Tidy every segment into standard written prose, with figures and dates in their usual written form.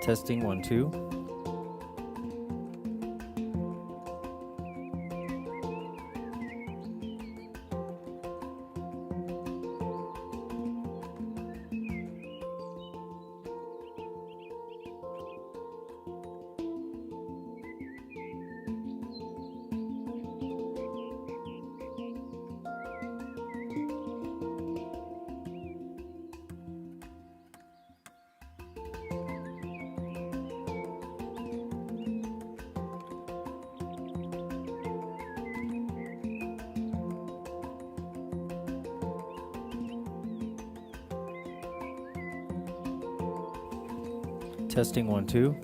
Testing 1 2. Testing 1 2.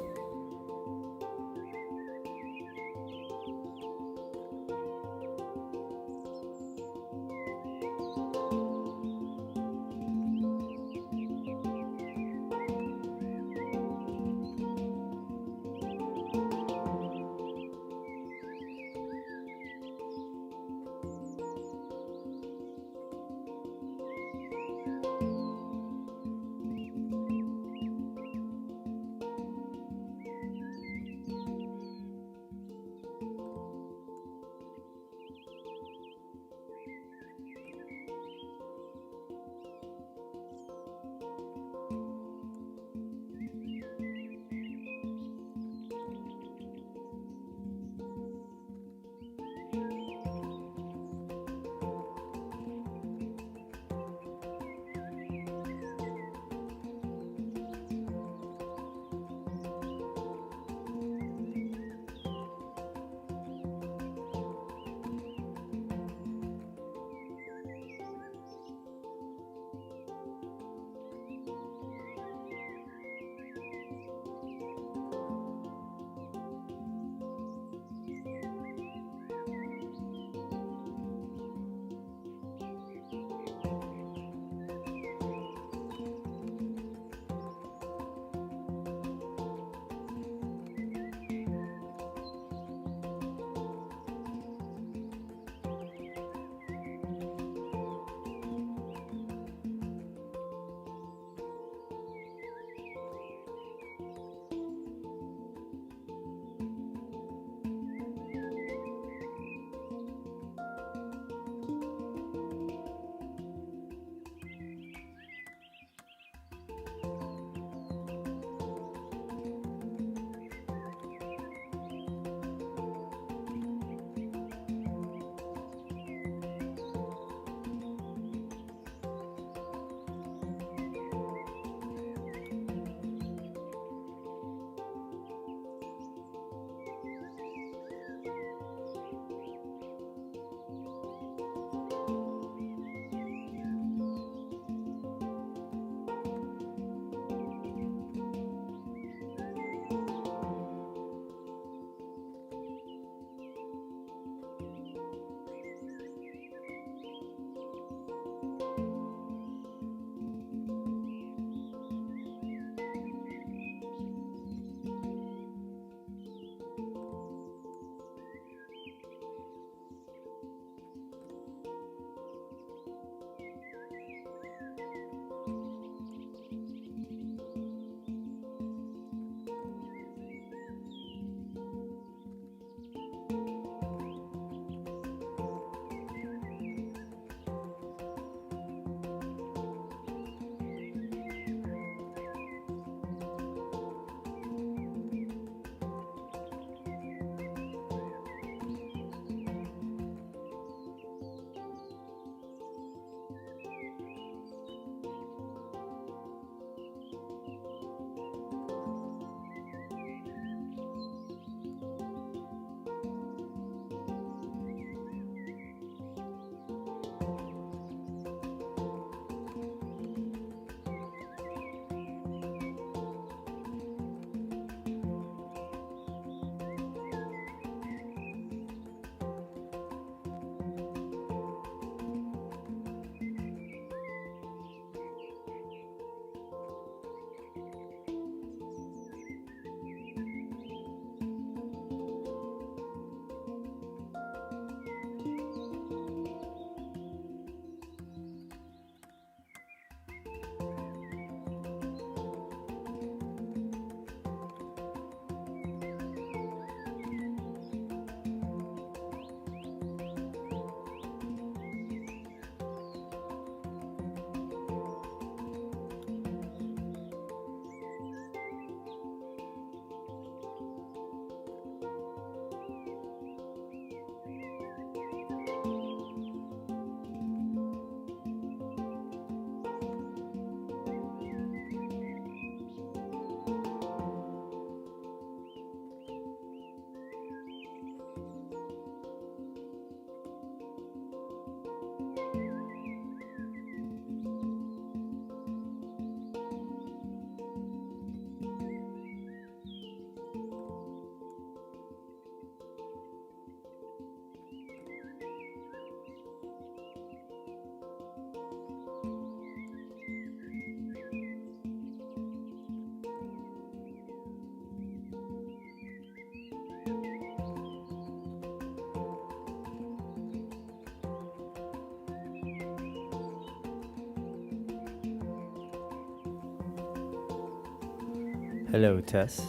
Hello, test.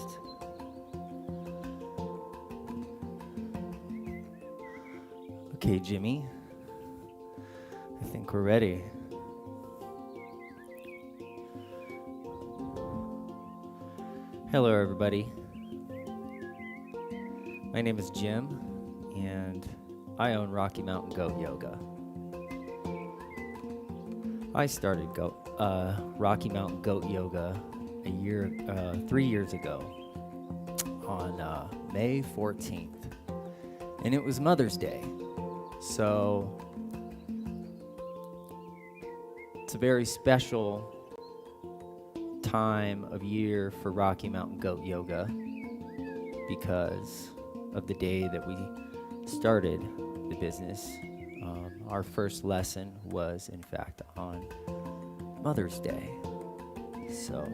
Okay, Jimmy. I think we're ready. Hello, everybody. My name is Jim, and I own Rocky Mountain Goat Yoga. I started Rocky Mountain Goat Yoga 3 years ago on May 14th, and it was Mother's Day. So it's a very special time of year for Rocky Mountain Goat Yoga because of the day that we started the business. Our first lesson was, in fact, on Mother's Day. So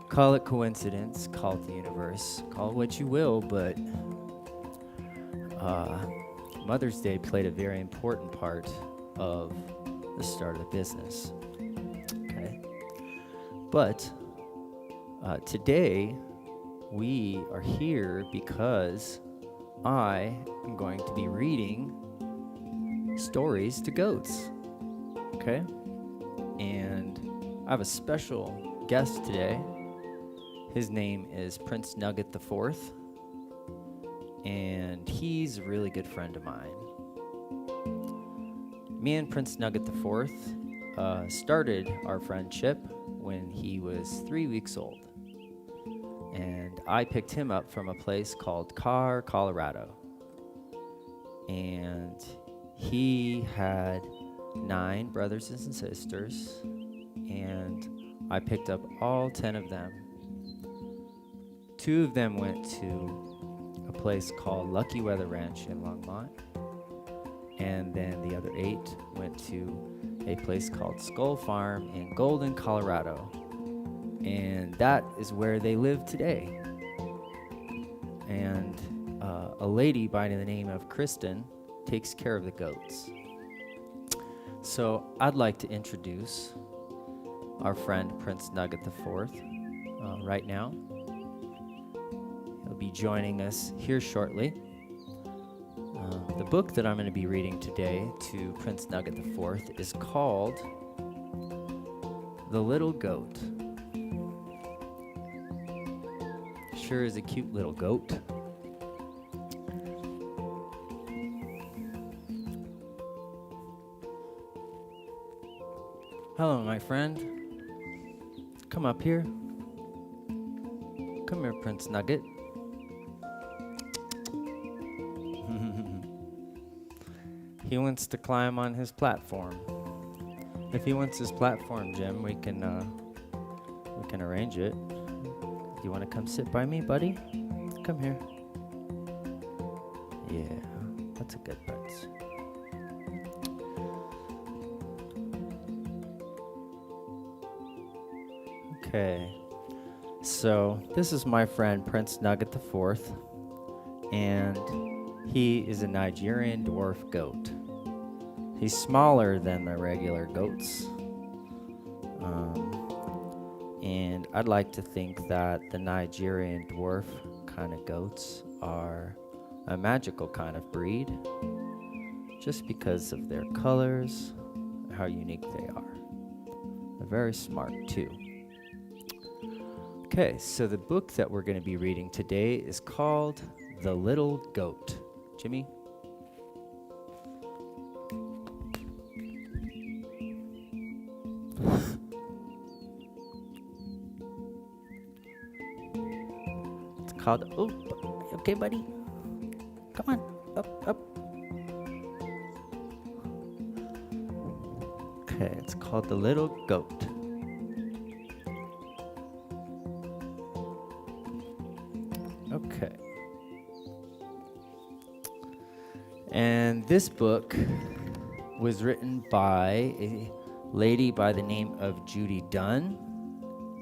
call it coincidence, call it the universe, call it what you will, but Mother's Day played a very important part of the start of the business. Okay, but today we are here because I am going to be reading stories to goats. Okay, and I have a special guest today. His name is Prince Nugget the Fourth, and he's a really good friend of mine. Me and Prince Nugget the Fourth started our friendship when he was 3 weeks old, and I picked him up from a place called Carr, Colorado, and he had 9 brothers and sisters, and I picked up all 10 of them. 2 of them went to a place called Lucky Weather Ranch in Longmont, and then the other 8 went to a place called Skål Farm in Golden, Colorado, and that is where they live today. And a lady by the name of Kristen takes care of the goats. So I'd like to introduce our friend Prince Nugget the Fourth right now. He'll be joining us here shortly. The book that I'm going to be reading today to Prince Nugget the Fourth is called The Little Goat. Sure is a cute little goat. Hello, my friend. Come up here. Come here, Prince Nugget. He wants to climb on his platform. If he wants his platform, Jim, we can arrange it. Do you want to come sit by me, buddy? Come here. Yeah, that's a good prince. Okay, so this is my friend Prince Nugget the Fourth, and he is a Nigerian dwarf goat. He's smaller than the regular goats, and I'd like to think that the Nigerian dwarf kind of goats are a magical kind of breed, just because of their colors, how unique they are. They're very smart too. Okay, so the book that we're going to be reading today is called The Little Goat. Jimmy? It's called, okay, buddy? Come on, up. Okay, it's called The Little Goat. Okay. And this book was written by a lady by the name of Judy Dunn,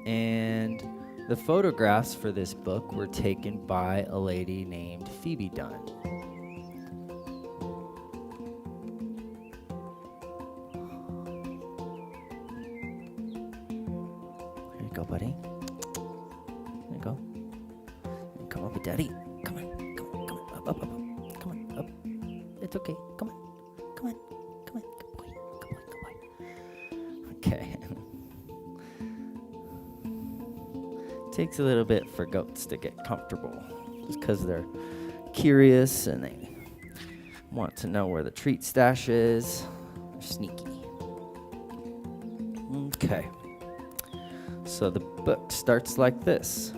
and the photographs for this book were taken by a lady named Phoebe Dunn. There you go, buddy. It's okay. Come on. Come on. Come on. Good boy. Good boy. Good boy. Okay. Takes a little bit for goats to get comfortable, just because they're curious and they want to know where the treat stash is. They're sneaky. Okay. So the book starts like this.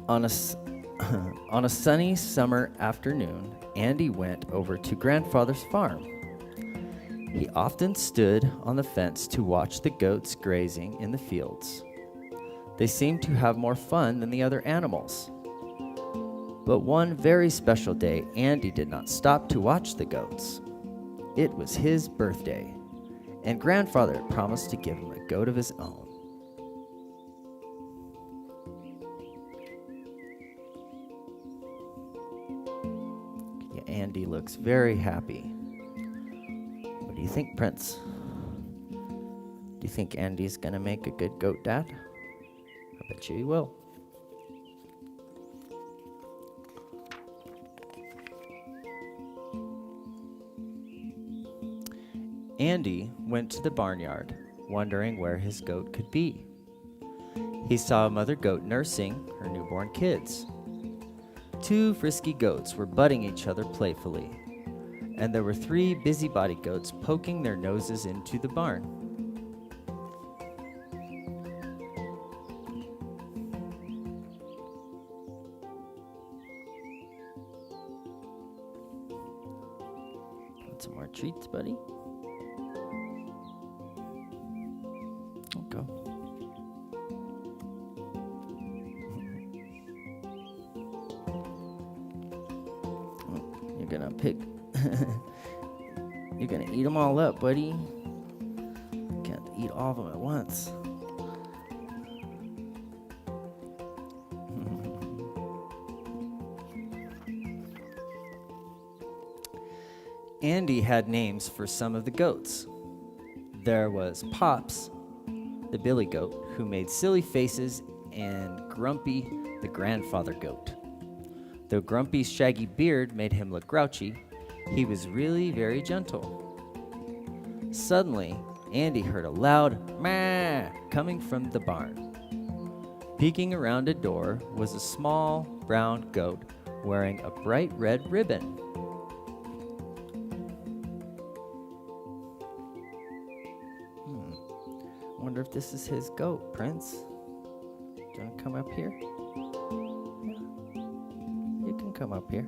On a sunny summer afternoon, Andy went over to grandfather's farm. He often stood on the fence to watch the goats grazing in the fields. They seemed to have more fun than the other animals. But one very special day, Andy did not stop to watch the goats. It was his birthday, and grandfather had promised to give him a goat of his own. Yeah, Andy looks very happy. What do you think, Prince? Do you think Andy's gonna make a good goat dad? I bet you he will. Andy went to the barnyard, wondering where his goat could be. He saw a mother goat nursing her newborn kids. Two frisky goats were butting each other playfully, and there were 3 busybody goats poking their noses into the barn. Want some more treats, buddy? Go. You're gonna pick. You're gonna eat them all up, buddy. You can't eat all of them at once. Andy had names for some of the goats. There was Pops, the billy goat, who made silly faces, and Grumpy, the grandfather goat. Though Grumpy's shaggy beard made him look grouchy, he was really very gentle. Suddenly, Andy heard a loud "meow" coming from the barn. Peeking around a door was a small brown goat wearing a bright red ribbon. Wonder if this is his goat, Prince. Do you want to come up here? Yeah. You can come up here.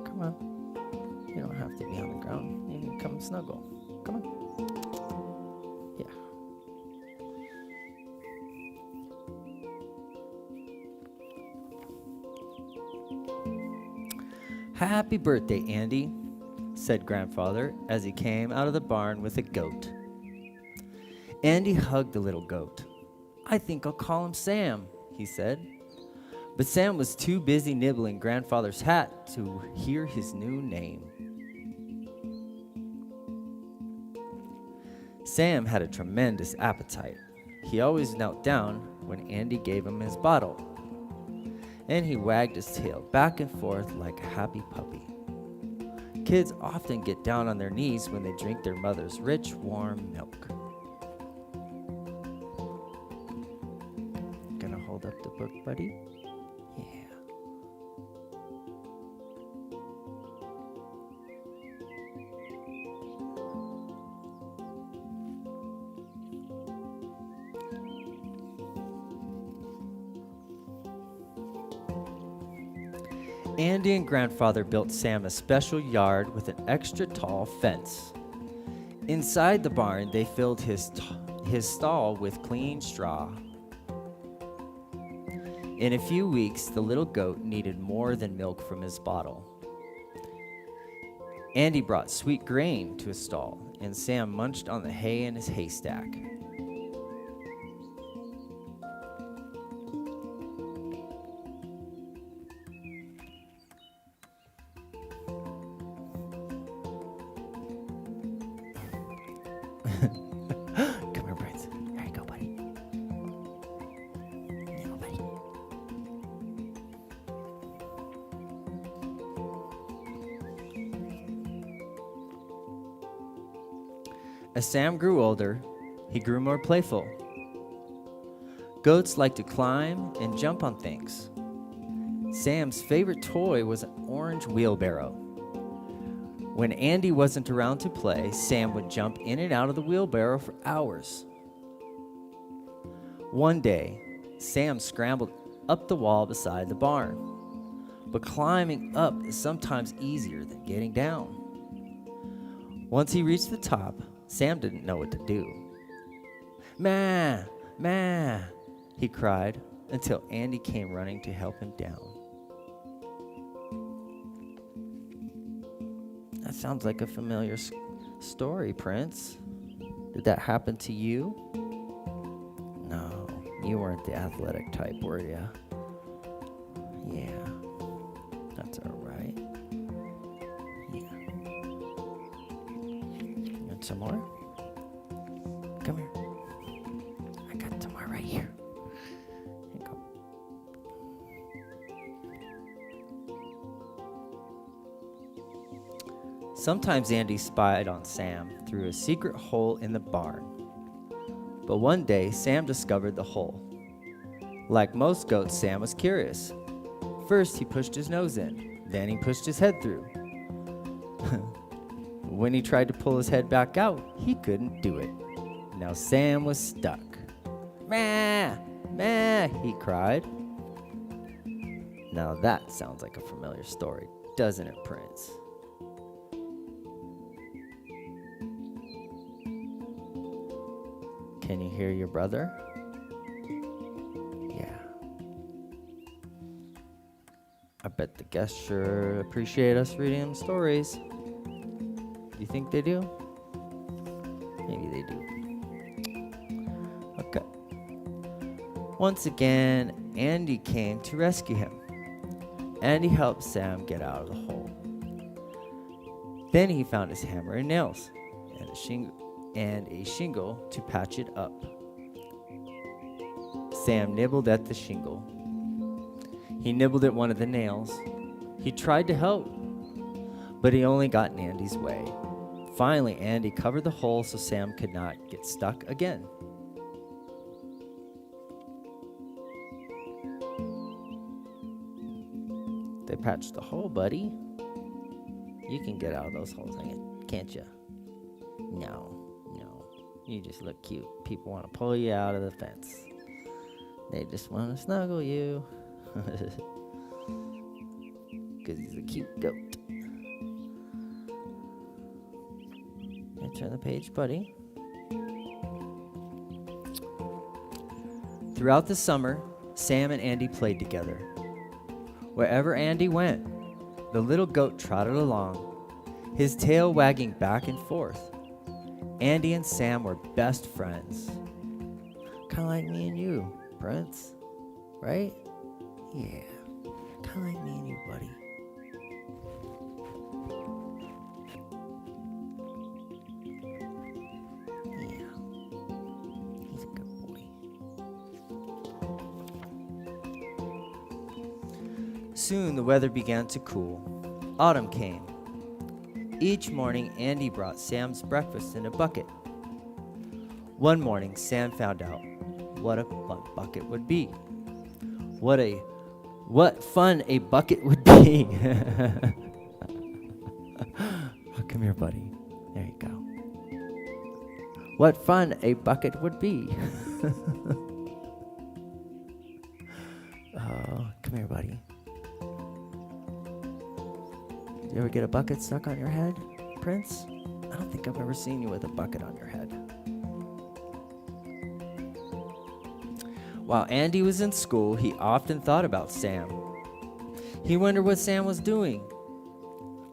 Come on. You don't have to be on the ground. You can come snuggle. Come on. Yeah. Happy birthday, Andy, said grandfather as he came out of the barn with a goat. Andy hugged the little goat. I think I'll call him Sam, he said. But Sam was too busy nibbling grandfather's hat to hear his new name. Sam had a tremendous appetite. He always knelt down when Andy gave him his bottle, and he wagged his tail back and forth like a happy puppy. Kids often get down on their knees when they drink their mother's rich, warm milk. Gonna hold up the book, buddy? Yeah. Andy and grandfather built Sam a special yard with an extra tall fence. Inside the barn, they filled his stall with clean straw. In a few weeks, the little goat needed more than milk from his bottle. Andy brought sweet grain to his stall, and Sam munched on the hay in his haystack. Come here, Prince. There you go, buddy. There you go, buddy. As Sam grew older, he grew more playful. Goats like to climb and jump on things. Sam's favorite toy was an orange wheelbarrow. When Andy wasn't around to play, Sam would jump in and out of the wheelbarrow for hours. One day, Sam scrambled up the wall beside the barn, but climbing up is sometimes easier than getting down. Once he reached the top, Sam didn't know what to do. "Ma! Ma!" he cried until Andy came running to help him down. That sounds like a familiar story, Prince. Did that happen to you? No, you weren't the athletic type, were you? Yeah, that's all right. Yeah. You want some more? Come here. I got some more right here. Here you go. Sometimes Andy spied on Sam through a secret hole in the barn. But one day, Sam discovered the hole. Like most goats, Sam was curious. First, he pushed his nose in. Then he pushed his head through. When he tried to pull his head back out, he couldn't do it. Now Sam was stuck. "Ma! Ma!" he cried. Now that sounds like a familiar story, doesn't it, Prince? Can you hear your brother? Yeah. I bet the guests sure appreciate us reading them stories. Do you think they do? Maybe they do. Okay. Once again, Andy came to rescue him. Andy helped Sam get out of the hole. Then he found his hammer and nails and a shingle to patch it up. Sam nibbled at the shingle. He nibbled at one of the nails. He tried to help, but he only got in Andy's way. Finally, Andy covered the hole so Sam could not get stuck again. They patched the hole, buddy. You can get out of those holes, can't you? No. You just look cute. People want to pull you out of the fence. They just want to snuggle you. Because he's a cute goat. Turn the page, buddy. Throughout the summer, Sam and Andy played together. Wherever Andy went, the little goat trotted along, his tail wagging back and forth. Andy and Sam were best friends. Kind of like me and you, Prince. Right? Yeah. Kind of like me and you, buddy. Yeah. He's a good boy. Soon the weather began to cool. Autumn came. Each morning, Andy brought Sam's breakfast in a bucket. One morning, Sam found out what a fun bucket would be. What fun a bucket would be. Oh, come here, buddy. There you go. What fun a bucket would be. Oh, come here, buddy. You ever get a bucket stuck on your head, Prince? I don't think I've ever seen you with a bucket on your head. While Andy was in school, he often thought about Sam. He wondered what Sam was doing.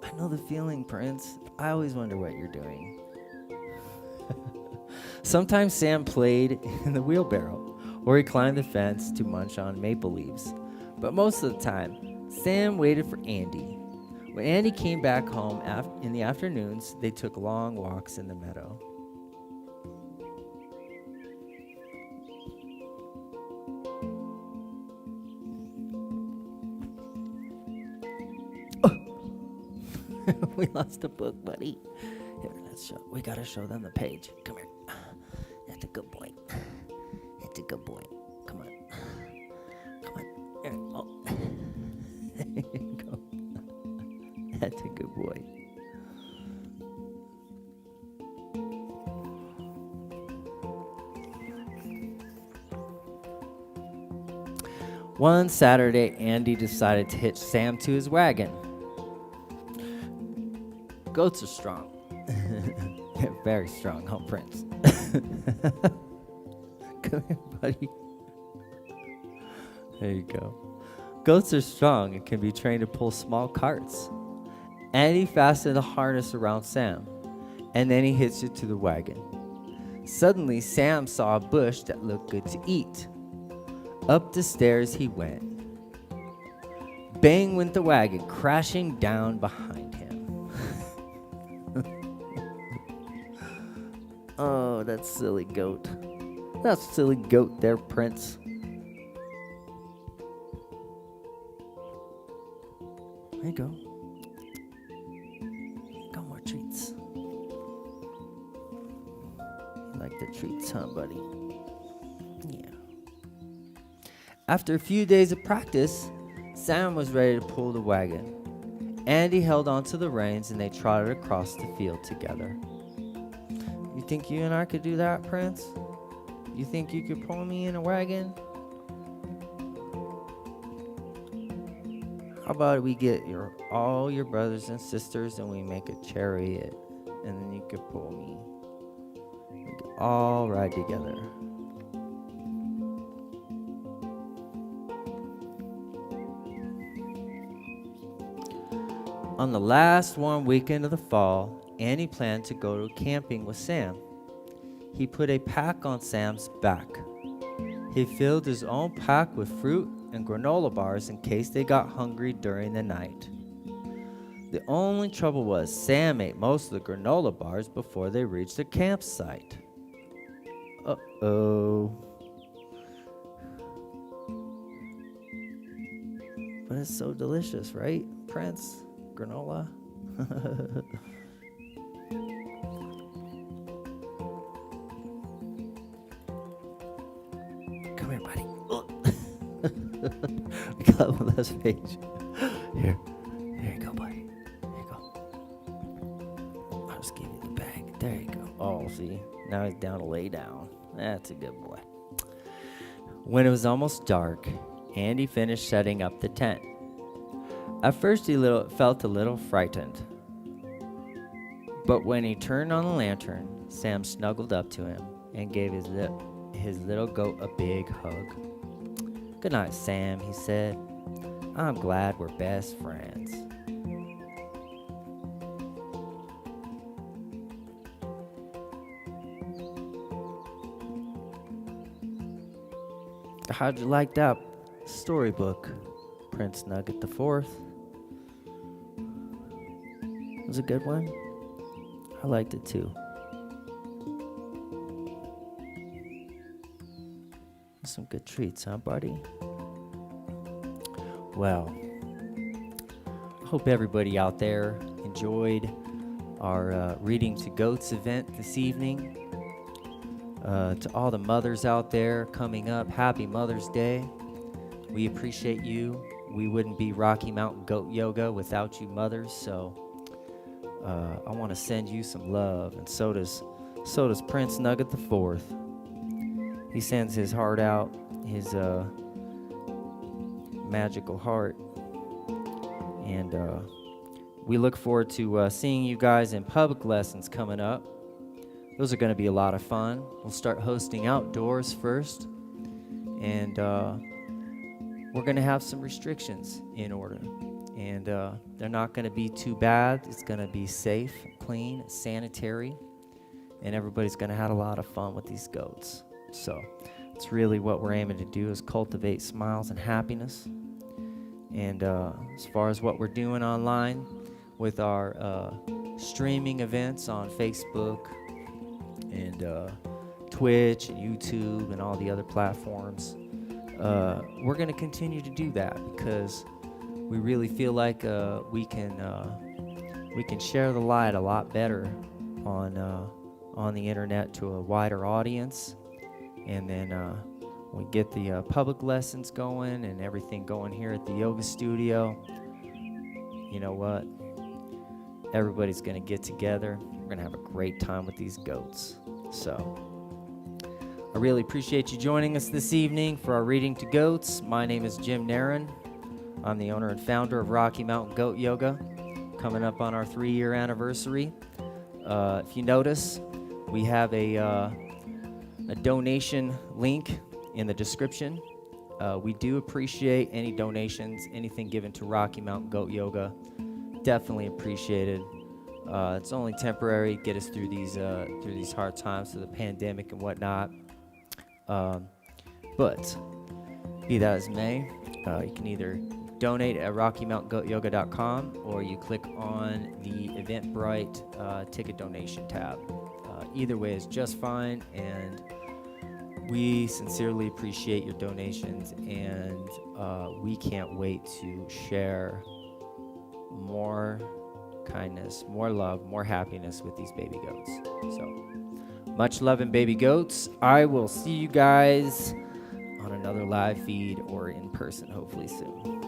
I know the feeling, Prince. I always wonder what you're doing. Sometimes Sam played in the wheelbarrow, or he climbed the fence to munch on maple leaves. But most of the time, Sam waited for Andy. When Andy came back home in the afternoons, they took long walks in the meadow. Oh. We lost a book, buddy. Here, we gotta show them the page. Come here. That's a good boy. It's a good boy. Come on. Come on. Here. Oh. There you go. That's a good boy. One Saturday, Andy decided to hitch Sam to his wagon. Goats are strong. They're very strong, huh, Prince? Come here, buddy. There you go. Goats are strong and can be trained to pull small carts. Andy fastened a harness around Sam, and then he hitched it to the wagon. Suddenly, Sam saw a bush that looked good to eat. Up the stairs he went. Bang went the wagon, crashing down behind him. Oh, that silly goat. That silly goat there, Prince. There you go. Got more treats. You like the treats, huh, buddy? Yeah. After a few days of practice, Sam was ready to pull the wagon. Andy held onto the reins and they trotted across the field together. You think you and I could do that, Prince? You think you could pull me in a wagon? How about we get all your brothers and sisters and we make a chariot and then you could pull me. We could all ride together. On the last warm weekend of the fall, Andy planned to go camping with Sam. He put a pack on Sam's back. He filled his own pack with fruit and granola bars in case they got hungry during the night. The only trouble was Sam ate most of the granola bars before they reached the campsite. Uh-oh. But it's so delicious, right, Prince? Granola? Come here, buddy. We got one last page. Here you go, buddy. There you go. I'll just give you the bag. There you go. Oh, see? Now he's down to lay down. That's a good boy. When it was almost dark, Andy finished setting up the tent. At first, he felt a little frightened. But when he turned on the lantern, Sam snuggled up to him and gave his little goat a big hug. "Good night, Sam," he said. "I'm glad we're best friends." How'd you like that storybook, Prince Nugget the Fourth? It was a good one. I liked it too. Some good treats, huh, buddy? Well, I hope everybody out there enjoyed our Reading to Goats event this evening. To all the mothers out there coming up, happy Mother's Day. We appreciate you. We wouldn't be Rocky Mountain Goat Yoga without you mothers, so I want to send you some love, and so does Prince Nugget the Fourth. He sends his heart out, his magical heart, and we look forward to seeing you guys in public lessons coming up. Those are going to be a lot of fun. We'll start hosting outdoors first, and we're going to have some restrictions in order. And they're not going to be too bad. It's going to be safe, clean, sanitary, and everybody's going to have a lot of fun with these goats. So it's really what we're aiming to do, is cultivate smiles and happiness. And as far as what we're doing online with our streaming events on Facebook and Twitch and YouTube and all the other platforms, we're going to continue to do that because we really feel like we can share the light a lot better on the internet to a wider audience. And then we get the public lessons going and everything going here at the yoga studio. You know what? Everybody's going to get together. We're going to have a great time with these goats. So I really appreciate you joining us this evening for our Reading to Goats. My name is Jim Naron. I'm the owner and founder of Rocky Mountain Goat Yoga, coming up on our 3-year anniversary. If you notice, we have a donation link in the description. We do appreciate any donations, anything given to Rocky Mountain Goat Yoga. Definitely appreciated. It's only temporary, get us through these hard times, through the pandemic and whatnot. But be that as may, you can either donate at RockyMountainGoatYoga.com or you click on the Eventbrite ticket donation tab. Either way is just fine, and we sincerely appreciate your donations, and we can't wait to share more kindness, more love, more happiness with these baby goats. So much love and baby goats. I will see you guys on another live feed or in person hopefully soon.